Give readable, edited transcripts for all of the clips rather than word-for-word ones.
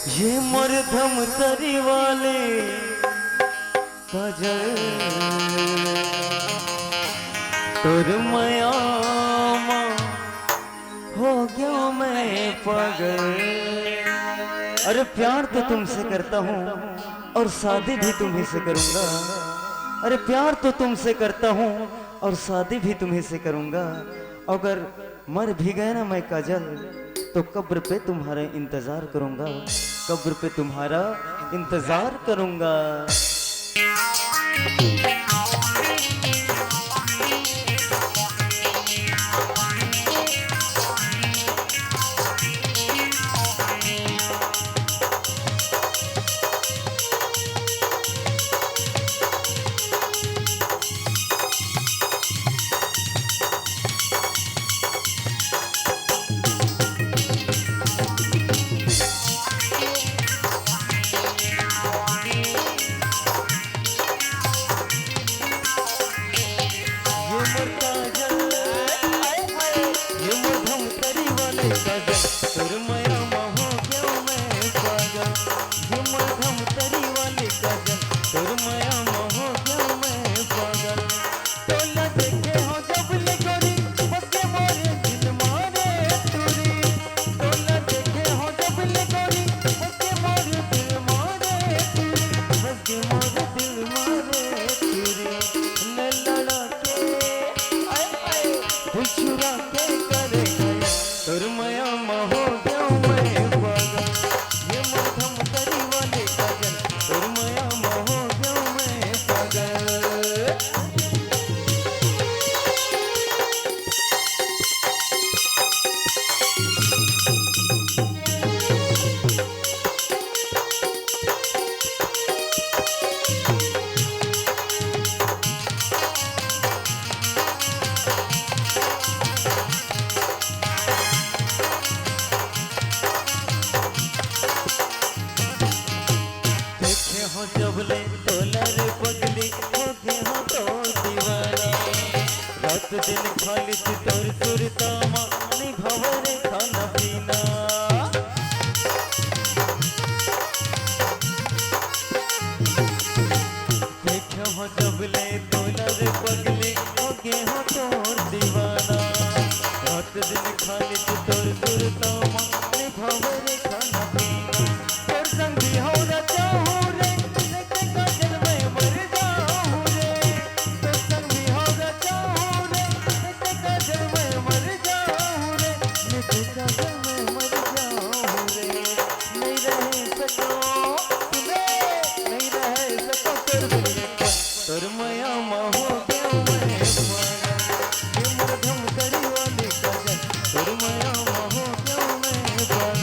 ये मरधम तरी वाले काजल तुर मयामा हो गया मैं पागल। अरे प्यार तो तुमसे करता हूँ और शादी भी तुम्ही से करूंगा। अरे प्यार तो तुमसे करता हूँ और शादी भी तुम्ही से करूंगा। अगर मर भी गए ना मैं काजल तो कब्र पे तुम्हारा इंतजार करूंगा। कब्र पे तुम्हारा इंतजार करूंगा। दिन खाली तोर सुरता मानी भवरे खाना पीना। देखे हो जबले तोलर पगले हो गे हो तोर दीवाना। रात दिन खाली तोर सुरता मानी भवरे खाना पीना। तोर संग भी हो ना चाहूं रे लेके काजल में मर जाऊं रे। तोर संग भी हो ना चाहूं रे लेके काजल में मर जाऊं रे। लेके काजल में मर जाऊं रे। नहीं रह सको तुम्हें नहीं रह सको तोर बिन तोर मया हो गया मैं पागल। ये मरधम तरी वाली काजल तोर मया हो गया मैं पागल।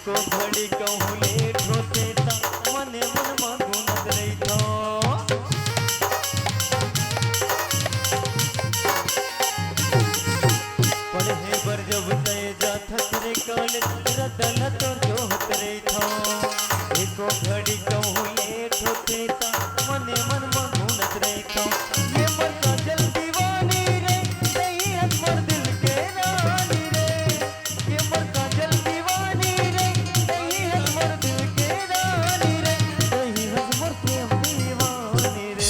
को घड़ी कहूँ लेट होते ता मने मन मगुनत रही था। पढ़े बर जब तय जाथत रे कॉलेज रतन तो जोहत रही था। एको घड़ी कहूँ लेट होते ता मने मन मगुनत रही था। ये मन काजल दीवानी रे नहीं है मोर दिल के रानी रे। ये मन काजल दीवानी रे नहीं है मोर दिल के रानी रे। नहीं है मोर प्रेम दीवानी रे।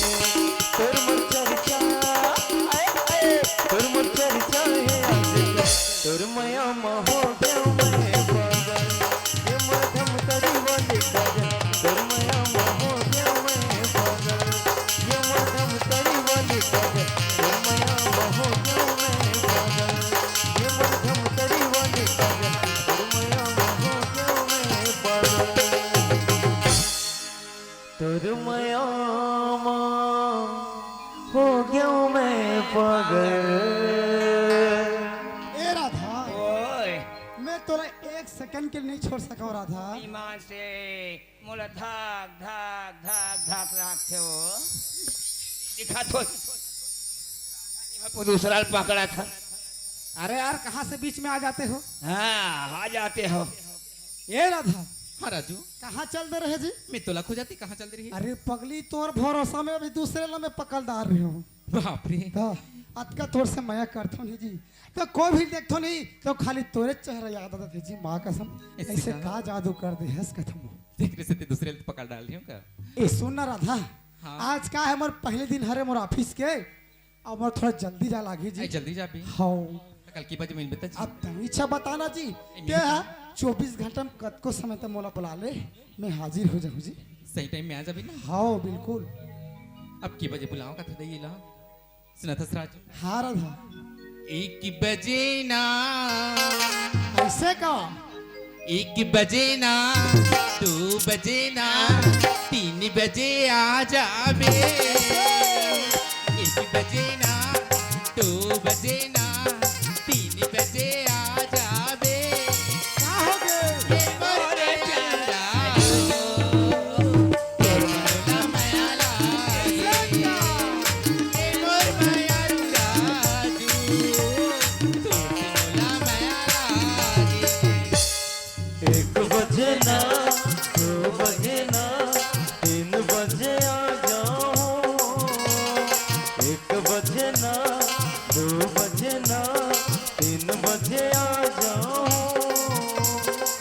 तोर मोर चर्चा आए आए तोर मोर चर्चा है तोर मया हो गया मैं पागल। ये मरधम तरी वाली काजल तोर मया हो गया मैं पागल। ये मरधम तरी वाली काजल तोर मया हो गया मैं पागल। ये मरधम तरी वाली काजल तोर मया हो गया मैं पागल। तोर मया हो गया मैं पागल। ए राधा, मैं तोरा एक सेकंड के लिए नहीं छोड़ सका राधा। ईमान से मोला धाक धाक धाक धाक रखते हो दिखा तो दूसरा पकड़ा था। अरे यार कहाँ से बीच में आ जाते हो? हाँ आ जाते हो। ये राधा हाँ राजू, कहाँ चल दे रहे जी? मैं तो लख हो जाती, कहाँ चल रही है? अरे पगली तोर भरोसा में अभी दूसरे लम्बे पकड़ डाल रही हो। बाप रे, अतका तोर से मया करतो नहीं जी, तो कोई भी देखतो नहीं तो खाली तोरे चेहरा याद आता थे जी। माँ कसम ऐसे का जादू कर दे हस कथम देख रहे से दूसरे पकड़ डाल रही हूँ का। ए सुन ना राधा, हाँ। आज का है मोर पहले दिन हरे मोर ऑफिस के, अब मोर थोड़ा जल्दी जा लागी जी। जल्दी जा भी। हाँ कल की बजे मिल बेटा जी। अब तनी इच्छा बताना जी क्या है 24 घंटा में कद को समय तक मोला बुला ले, मैं हाजिर हो जाऊँ जी। सही टाइम में आ जा भी ना। हाँ बिल्कुल। अब की बजे बुलाओ का था ला सुना था राजू। हाँ राधा 1 बजे ना, ऐसे का 1 बजे ना, 2 बजे ना, 3 बजे आ जा बे। 1 बजे ना, 2 बजे ना, 3 बजे आ जा बे। क्या हो गए? ये मोरे प्यारा तोर मनोला माया लागे। ये मोर माया राजू तोर मनोला माया लागे। 1 बजे ना 2 बजे ना 3 बजे आ जाओ। 1 बजे ना 2 बजे ना 3 बजे आ जाओ।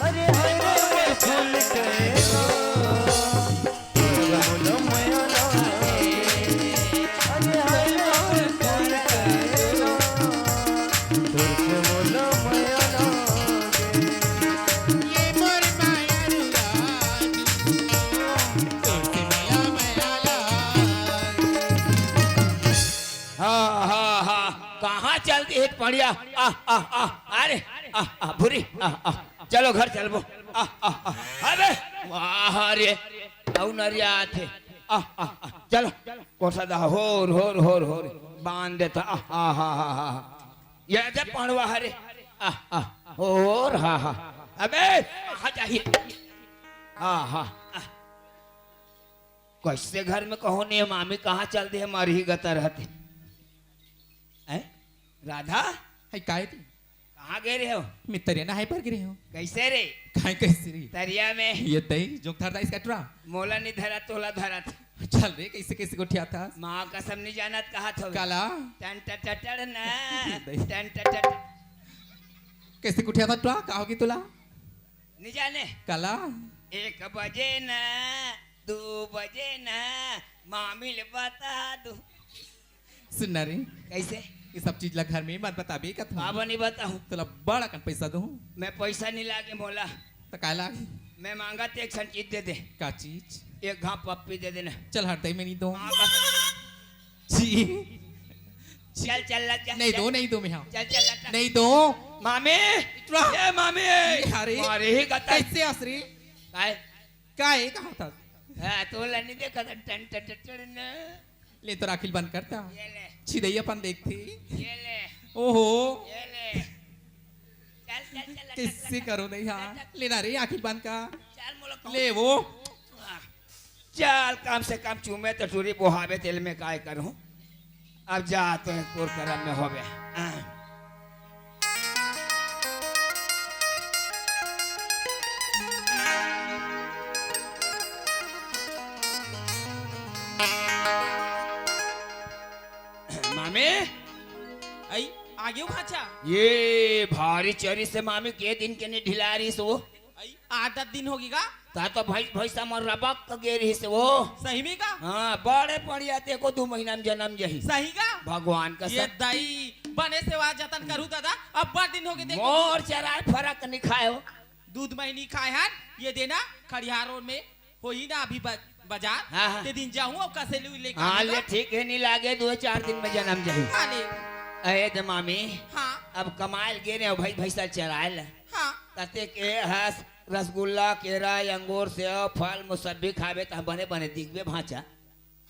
अरे हरे फूल के बोलो माया लागे। अरे हरे फूल के तुझसे बोलो माया लागे। ये मोर माया राजू तोर मनोला माया लागे। हाँ हाँ हाँ कहाँ चलती है पड़िया? अरे बुरी चलो घर चलबो। अबे वाह रे औ नरिया थे। चलो कोसा दा होर होर होर होर बांध देता। ये जब पड़वा हरे और हाँ अबे हाँ चाहिए। हाँ कैसे घर में कहो नहीं मामी कहाँ चल दी हमारी ही गता रहते। राधा हाय काय थी कहाँ गए रहे हो? मैं तरिया ना हाय पर गिरे हो कैसे रे? काय कैसे री तरिया में ये तई जो थरदा इसका ट्रा मोला नहीं धरा तोला धरा था। चल रे कैसे कैसे को ठिया था माँ कसम नहीं जाना कहा था काला टन टटड़ ना टन टटड़ कैसे को ठिया था ट्रा कहो की तुला नहीं जाने। काला 1 बजे ना 2 बजे ना मामी ले बता दो। सुन रे कैसे ये सब चीज ला घर में मत बता बे का था बाबा नहीं बताऊँ तुला बड़ा कन पैसा दूं मैं पैसा नहीं लागे मोला। तो काला मैं मांगा तो एक चीज दे दे, का चीज 1 घाप पप्पी दे देना। चल हट दे मैं नहीं दो माँ का जी चल चल लग जा नहीं दो नहीं दो मैं हाँ चल चल लग नहीं दो मामी ये मामी अरे मारे ही गता कैसे आसरी काय काय कहा था हाँ तो नहीं देखा था टन टटड़ ना। ले तो राखिल बंद करता ये ले छिदई अपन देखती ये ले ओहो ये ले चल चल चल कैसे करो नहीं हाँ लेना रे आखिल बंद का चल मोला ले वो चल कम से कम चूमे तो टूरी बोहावे तेल में काय करूं। अब जा तो पूर करम में हो गया। मामी आई आगे भाचा ये भारी चरी से मामी के दिन के नहीं ढिला रही सो आई 8-10 दिन होगी का ता तो भाई भैसा मर रबक के गे रही से वो। सही में का हाँ बड़े पड़िया ते को 2 महीना में जन्म जही सही का भगवान का ये सब दाई बने सेवा जतन करू दादा अब बड़ दिन होगी देखो मोर चराय फरक नहीं खाए हो। दूध महीनी खाए हैं ये देना खड़ियारों में हो ही ना अभी बाजार हाँ, हाँ। ते दिन जाऊं अब कसे लेकर हाँ ले ठीक है नहीं लागे 2-4 दिन में जन्म जही। हाँ ले अरे तो मामी हाँ अब कमाल गे रहे हो भाई भैसा चरायल हाँ तते के हस रसगुल्ला केरा अंगूर सेब फल मुसब्बी खावे तो बने बने दिखबे भाचा।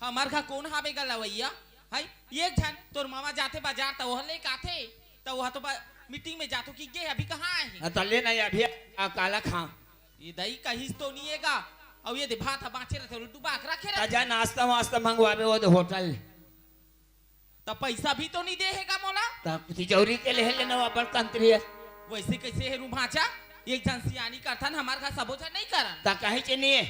हमार का कौन हावे गला भैया हाय एक झन तोर मामा जाते बाजार तो वह ले काथे तो वह तो मीटिंग में जातो कि गे अभी कहाँ आए हैं तो ले ना अभी काला खा ये दही कहीं तो नहीं हैगा और ये दे भात बाँचे रहते हो डुबा के रखे रहते ताजा नाश्ता वास्ता मंगवावे वो तो होटल तो पैसा भी तो नहीं देगा मोला तब तिजौरी के लिए लेना वो बड़ कंत्री है वैसे कैसे है भाचा एक जन सियानी करता न हमारे घर सबोचा नहीं करा ता कहे चे नहीं है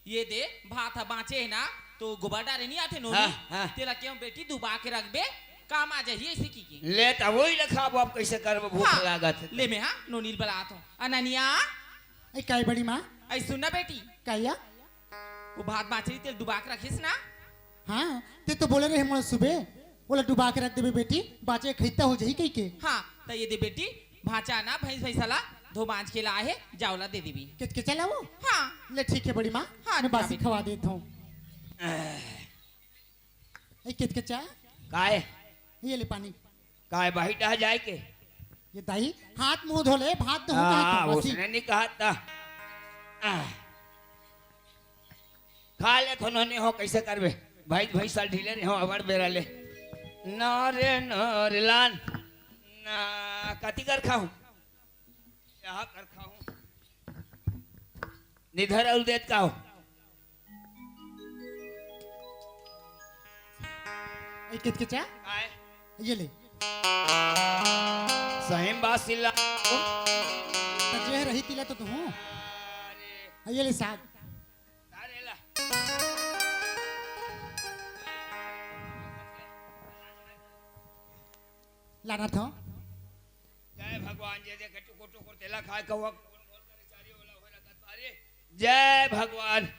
ये दे भात बाँचे है ना तो गोबर डाले नहीं आते नोनी हाँ। तेरा क्यों बेटी डुबा के रख बे काम आ जाइए इसी की ले तो वही रखा अब कैसे कर भूख हाँ, लागत है। ले मैं हाँ नोनील बला तो अननिया ऐ काय बड़ी माँ ऐ सुनना बेटी काया वो भात बाँचे तेल डुबा के रखिस ना हाँ ते तो बोले रहे मोला सुबह बोला डुबा के रख देबे बेटी बाचे खैता हो जाई कई के हाँ तो ये दे बेटी भाचा ना भैंस भैंसला धो बाँच के लाए है जावला दे देवी कित के चला वो हाँ ले ठीक है बड़ी माँ हाँ, मैं बासी बेटी। खवा देता हूँ ऐ कित के चाय काय ये ले पानी काय बाही टह जाए के ये दाई हाथ मुंह धो ले भात तो हाँ होगा उसने नहीं कहा था खा ले तो नहीं हो कैसे करबे भाई भाई साल ढीले रहे हो अबर बेरा ले नरे लान ना कति कर खाऊं यहाँ कर खाऊं निधर उल देत का हो ऐ कित के चाय काय ये ले सहीम बासिला तजे रही तिला तो तू हूँ अरे ये ले साग अरे ला लाना था जय भगवान जय जय टुको टुको तेला खाए कौवा जय भगवान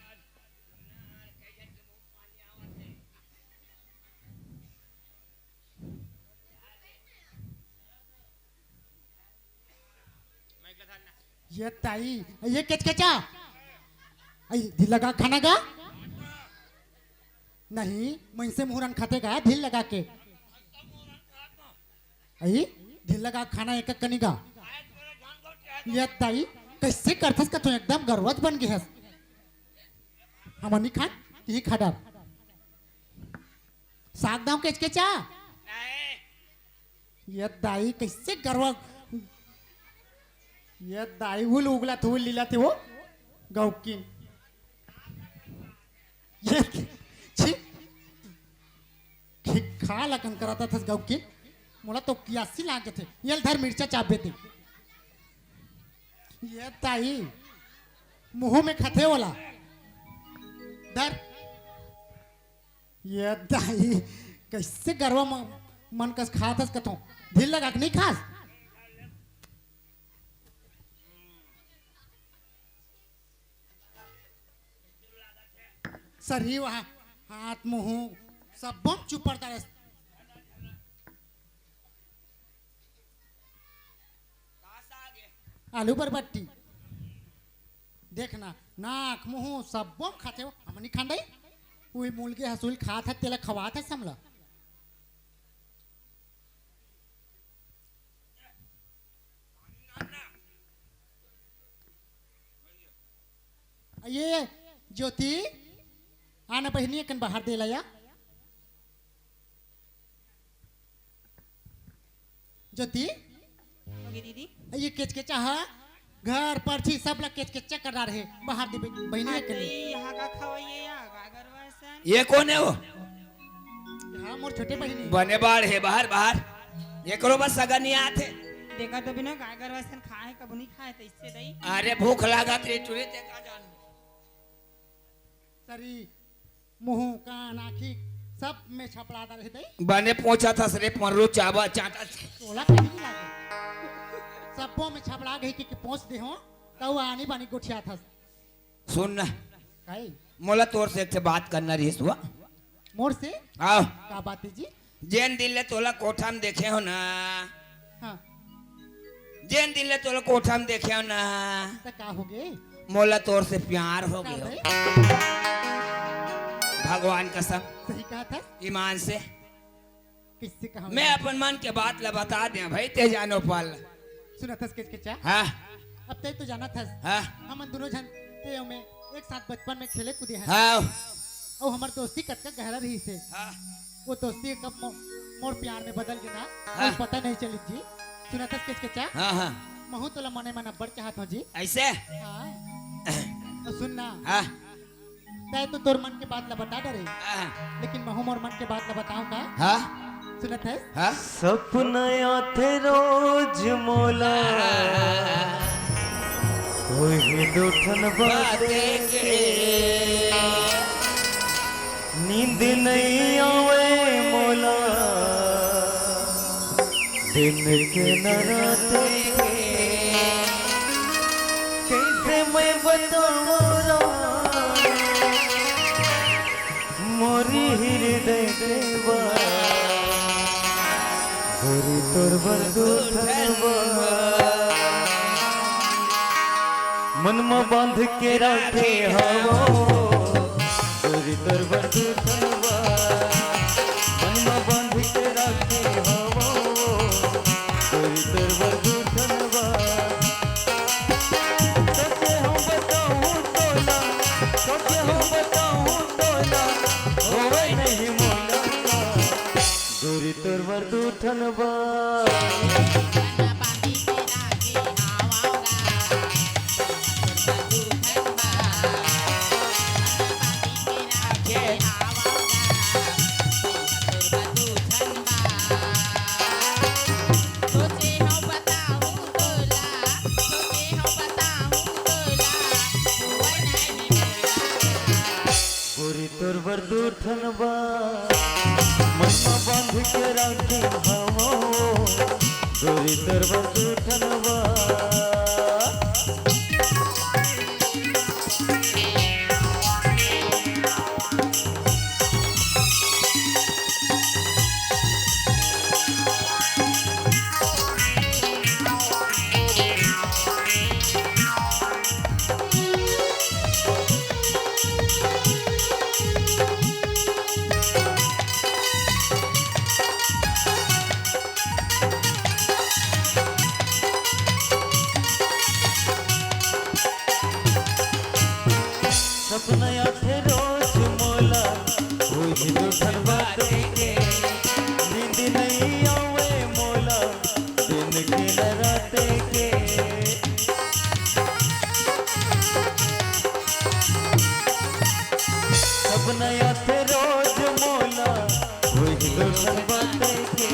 ये ताई ये केचकेचा आई दिल लगा खाना का नहीं मैं से मुहरन खाते का दिल लगा के आई दिल लगा खाना एक कनी का ये ताई कैसे करथस का तू एकदम गर्वत बन गई हस हमनी खान ही खाडा साग दाव केचकेचा ये दाई कैसे गर्व ये दाई हुल उगला तो लीला ते वो गावकीन ये छी खा लगन कराता था गावकीन मोला तो कियासी लाग थे ये धर मिर्चा चापे थे ये ताई मुंह में खथे वाला धर ये दाई कैसे गरवा मन कस खातस कथो दिल लगा के नहीं खास सरी वहाँ हाथ मुंह सब बम चुप पड़ता है आलू पर बट्टी देखना नाक मुंह सब बम खाते हो हम नहीं खांडे वही मुलगे हसूल खा था तेला खवा था समला ये ज्योति आना बहनी कन बाहर दे लाया ज्योति दीदी ये केच के चाह घर पर थी सब लोग केच केच कर रहे बाहर दे बहनी के लिए यहाँ का खवाइए यहाँ का गरवासन ये कौन है वो हाँ मोर छोटे बहनी बने बाढ़ है बाहर बाहर ये करो बस सगा नहीं आते देखा तो बिना गाय गरवासन खाए कब नहीं खाए तो इससे दही अरे भूख लगा रे टुरे ते का जान सरी मुंह कान आँखी सब में छपड़ा रहे थे बने पहुंचा था सरे परो चावा चाटा तोला कहीं नहीं लागे सबों में छपड़ा गई कि पहुंच दे हो तो आनी बानी गोठिया था सुन ना काई मोला तोर से एक बात करना रही हुआ मोर से आओ का बात है जी जेन दिल ले तोला कोठा में देखे हो ना हाँ जेन दिल ले तोला कोठा में देखे हो ना तो का हो गए मोला तोर से प्यार हो का गया भाई भगवान कसम सही कहा था ईमान से किससे कहा मैं अपन मन के बात ला बता दे भाई ते जानो पाल सुना था किस क्या हाँ अब तक तो जाना था हाँ हम दोनों जन ते में एक साथ बचपन में खेले कूदे हैं हाँ और हमार दोस्ती कतका गहरा रही से हाँ वो दोस्ती कब मोर प्यार में बदल गया हाँ। पता नहीं चली जी सुना था किस क्या हाँ हाँ महू तोला मने मना बढ़ के हाथ हो जी ऐसे हाँ तो सुन ना हाँ तय तो तोर मन के बात ला बता डरे हाँ लेकिन महू मोर मन के बात ला बताऊं का हाँ सुनत है हाँ सपना थे रोज मोला वही दुठन बातें के नींद नहीं आवे मोला दिन के न रात के कैसे मैं बताऊं मोरी हृदय के बात गोरी तोर बरदूठनवा मन में बांध के रखे हवो गोरी तोर बरदूठनवा मन में बांध के रखे हवो गोरी तोर बरदूठनवा सोचे हम बताऊं तोला सोचे हम बताऊं तोला होवे नहीं मोला गोरी तोर बरदूठनवा गोरी तोर बरदूठनवा मन में बांध के रखे हवो गोरी तोर बरदूठनवा सपना थे रोज मोला वही दुठन बातें के नींद नहीं आवे मोला दिन के न रात के सपना थे रोज मोला वही दुठन बातें के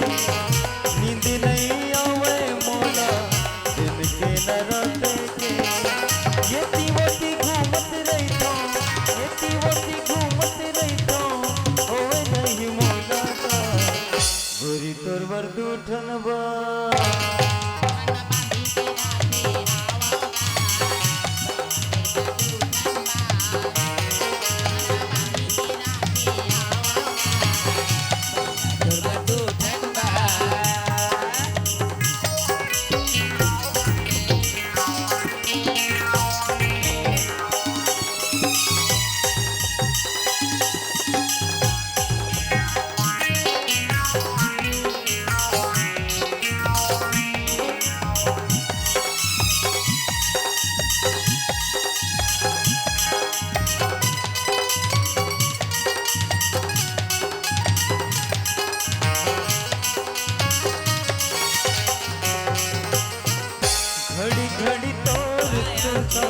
नींद नहीं आवे मोला दिन के न रात के ये तीवती घूमत रहता ये तीवती घूमत रहता होवे नहीं मोला का गोरी तोर बरदूठनवा घड़ी घड़ी तोर सुनता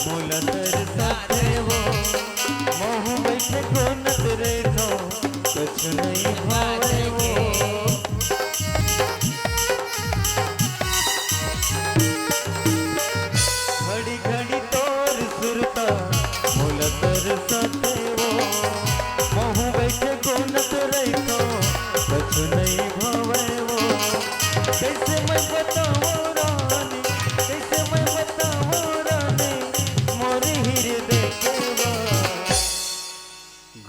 मोला तरसाते वो महू बैठे कोनत रहता कुछ नहीं भावे वो घड़ी घड़ी तोर सुरता मोला तरसाते वो महू बैठे कोनत रहता कुछ नहीं भावे वो कैसे मैं बताऊं रानी कैसे मैं बताऊं रानी मोरी हृदय के बात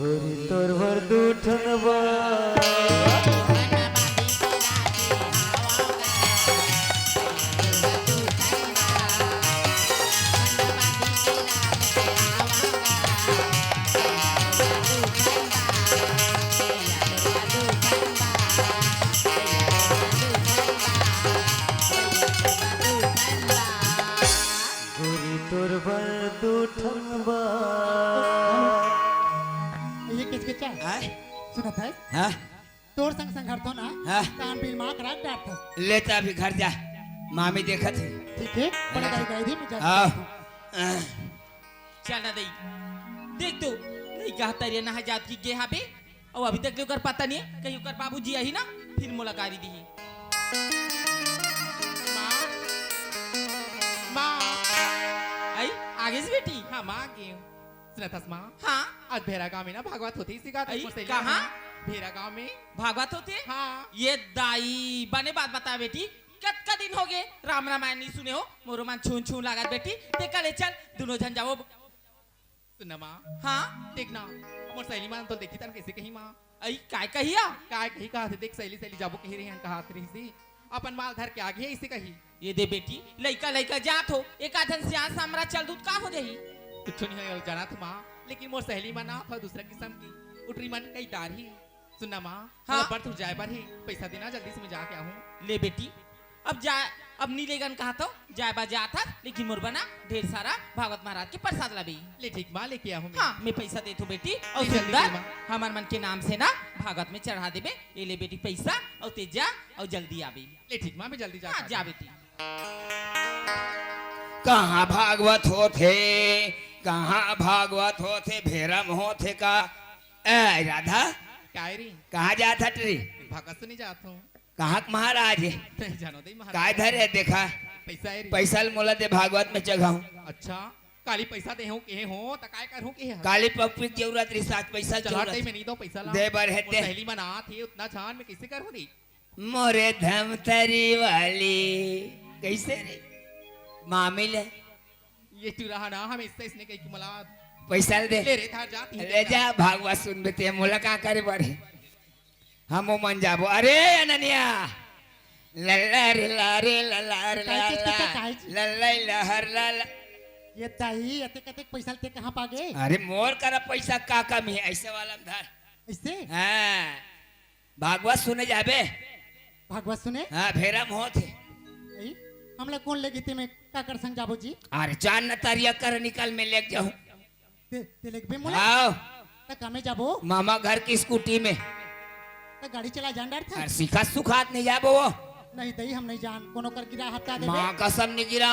गोरी तोर बरदूठनवा गोरी तोर बरदूठनवा ये किसके चाय हाँ सुनत है हाँ तोर संग संघर्ष हो ना हाँ। तान बिल माँ करा डांट लेता भी घर जा मामी देखा थे ठीक है बड़ा गाड़ी गाड़ी दी मैं जा आओ चल ना दई देख तो नहीं कहता रे ना जात की गे हाबे और अभी तक ओकर पता नहीं है कहीं ओकर बाबूजी आई ना फिर मुलाकात दी माँ माँ आई आगे से बेटी हाँ माँ गई सुनतस माँ हाँ आज भेरा गांव में ना भागवत होती इसी का आई, कहाँ? भेरा गांव में भागवत होते हाँ ये दाई बने बात बता बेटी कत का दिन हो गए राम रामायण नहीं सुने हो मोरो मन छून छून लागत बेटी ते कले चल दोनों जन जाओ सुन माँ हाँ देखना मोर सहेली माँ तो देखी तन कैसे कही माँ आई काय कहिया काय कही कहा थे देख सहेली सहेली जाबो कही रही हैं कहा रही सी अपन माल धर के आगे है इसे कही ये दे बेटी लइका लइका जात हो एक आधन सियान सामरा चल दूध का हो जाही कुछ नहीं है जाना था माँ लेकिन मोर सहेली माँ ना था दूसरा किस्म की उठरी मन कई दार ही सुनना माँ हाँ। पर तू जाए पर ही पैसा देना जल्दी से मैं जाके आऊँ ले बेटी अब जा अब नीलेगन कहा तो जाए बा जा था लेकिन मोर बना ढेर सारा भागवत महाराज के प्रसाद ला ले ठीक माँ लेके आऊँ मैं हाँ मैं पैसा दे तो बेटी और नहीं, जल्दी सुंदर दे माँ। हमार मन के नाम से ना भागवत में चढ़ा देबे ये ले बेटी पैसा और ते जा और जल्दी आबे ले ठीक माँ मैं जल्दी हाँ जाके जा बेटी कहाँ भागवत होते कहाँ भागवत होते भेरम होते का ए राधा काय रे कहाँ जाता टे भागत से नहीं जाता हूँ कहाँ के महाराज है नहीं जानो दे महाराज काय धरे देखा पैसा है रे पैसा मोला दे भागवत में चढ़ाऊं अच्छा काली पैसा दे हूँ के हो त काय कर हूँ के है काली पप्पी की जरूरत रही साथ पैसा चला जरूरत में नहीं दो पैसा ला दे बर है मोर दे सहेली में ना थी उतना छान में कैसे कर दी मोरे धमतरी वाली कैसे रे मामी ले ये चुराहा ना हम इसने कही कि मला पैसा दे ले रे था जाती ले जा भागवत सुन बेते मोला का करे बड़े हम मन जाबो अरे अननिया लल्ला रे ला रे लल्ला रे काय चीज का काय चीज? लल्ला लहर लल्ला ये ताई अते कते पैसा ते कहाँ पागे अरे मोर करा पैसा का कमी है ऐसे वाला में धर इससे हाँ भागवत सुने जाबे भागवत सुने हाँ भेरम होते आई, हम लोग कौन लेगी ते में का कर संग जाबो जी अरे चांद न तारिया कर निकल में लेके जाऊं ते लेग बे मोला आओ त कामे जाबो मामा घर की स्कूटी में त गाड़ी चला जान डर था अरे सिखा सुखात नहीं जाबो वो नहीं दई हम नहीं जान कोनो कर गिरा हत्या देबे माँ कसम नहीं गिरा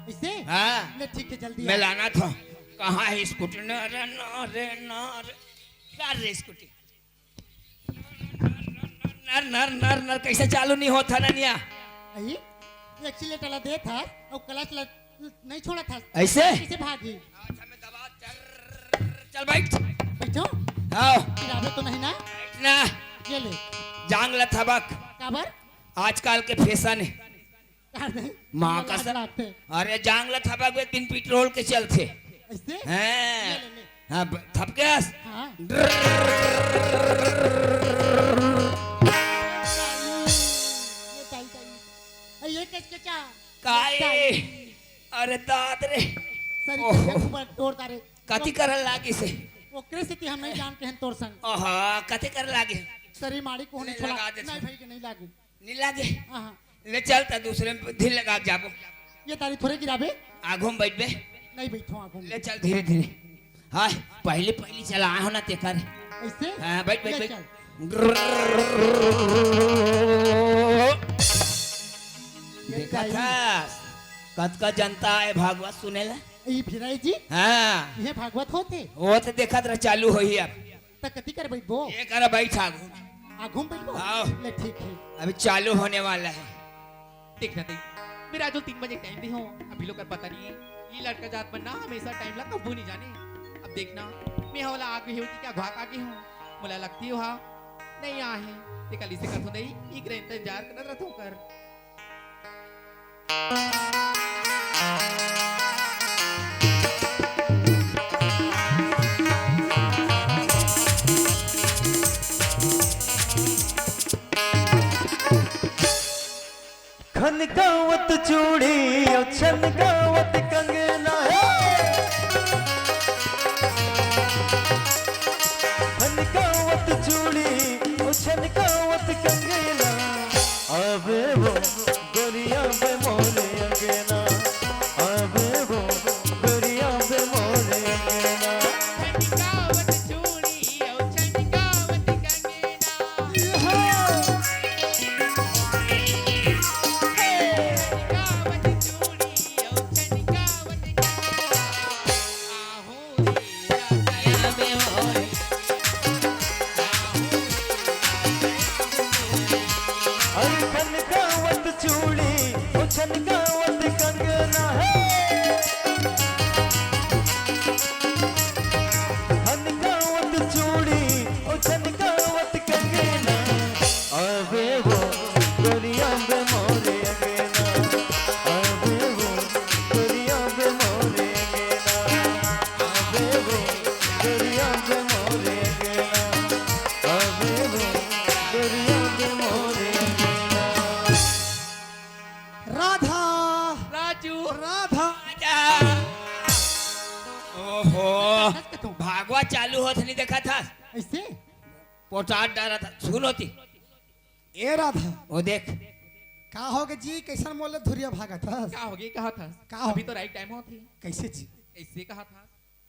इससे हाँ ले ठीक है जल्दी मैं आ। लाना था कहाँ है स्कूटी न रे न रे न रे कर रे स्कूटी नर नर नर नर कैसे चालू नहीं होता ननिया आई एक्सीलेटर ला दे था और क्लच ला नहीं छोड़ा था ऐसे कैसे भागी अच्छा मैं दबा चल बैठ बैठो आओ गिरावे तो नहीं ना बैठ ना ये ले जांग ल थबक काबर आजकल के फैशन है कर दे माँ लाज कसम लागते। अरे जांग ल थबक में बिन पेट्रोल के चलते ऐसे हैं ले ले हाँ थपके हाँ ये ताई ताई ये किसके चा काय अरे दाद रे सरी ओहो। के ऊपर तोड़ता रे कथी करल लागी से वो कृषि हम नहीं जानते हैं तोर संग ओह कथी कर लागे सरी माड़ी को होने नहीं छोड़ा लगा दे नहीं तू। भाई के नहीं लागे नहीं लागे हाँ ले चलता दूसरे में दिल लगा के जाबो ये तारी थोड़े गिरावे आगू में बैठ बे नहीं बैठो आगो में ले चल धीरे धीरे हाँ पहले पहले चला हो ना ते कर ऐसे हाँ बैठ बैठ ले बैठ चल। ये देखा ताई, था कद का जनता है भागवत सुनेला ये भिराई जी हाँ ये भागवत होते वो तो देखा तेरा चालू हो ही अब त कति कर बैठबो ये कर बैठ आगू आगो में बैठबो आओ। ले ठीक है अभी चालू होने वाला है देखना दे मेरा जो 3 बजे टाइम दी हो अभी लोग कर पता नहीं है ये लड़का जात बनना हमेशा टाइम लगा कबू नहीं जाने अब देखना मैं होला आगे हो कि क्या घाक आगे हूँ मुला लगती हो हाँ नहीं आ है ते कल इसे कर तो नहीं एक रेंट इंतजार कर रहा था कर खनकावत चूड़ी और छनकावत कंगना खनकावत चूड़ी और छनकावत कंगना अबे वो गोरिया बे मोरे अंगना अबे वो गोरिया बे मोरे अंगना छनकावत चूड़ी और छनकावत कंगना झनकावत कंगना है झनकावत चूड़ी ओ झनकावत कंगना अबे वो गोरिया बे मोरे अंगना अबे वो गोरिया बे मोरे अंगना अबे वो गोरिया बे मोरे अंगना अबे वो गोरिया बे मोरे अंगना राधा राजू राधा ओहो भागवा चालू होत नहीं देखा था ऐसे पोटाट डाला था सुन होती ए राधा वो देख का होगे जी कैसन मोले धुरिया भागा था क्या हो गई कहा था का हो अभी तो राइट टाइम हो थी कैसे जी ऐसे कहा था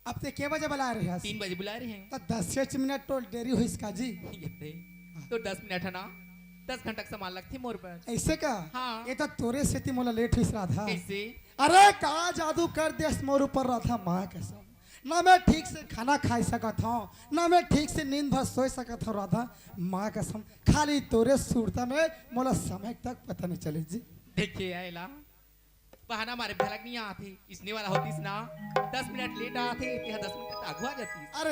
अब ते के बजे बुला रहे हैं 3 बजे बुला रहे हैं तो 10 मिनट तो देरी हुई इसका जी ये दे। तो 10 मिनट है ना 10 घंटा का सामान लगती मोर पर ऐसे का हाँ। ये तो तोरे से ती मोला लेट हुई राधा कैसे अरे का जादू कर दिया मोर ऊपर राधा माँ कसम ना मैं ठीक से खाना खा सकत हूँ ना मैं ठीक से नींद भर सो सकत हूँ राधा माँ कसम खाली तोरे सूरता में मोला समय तक पता नहीं चले जी देखिए आयला बहाना हमारे भलक नहीं आती इसने वाला होतीस ना 10 मिनट लेट आते 10 मिनट आगवा जाती अरे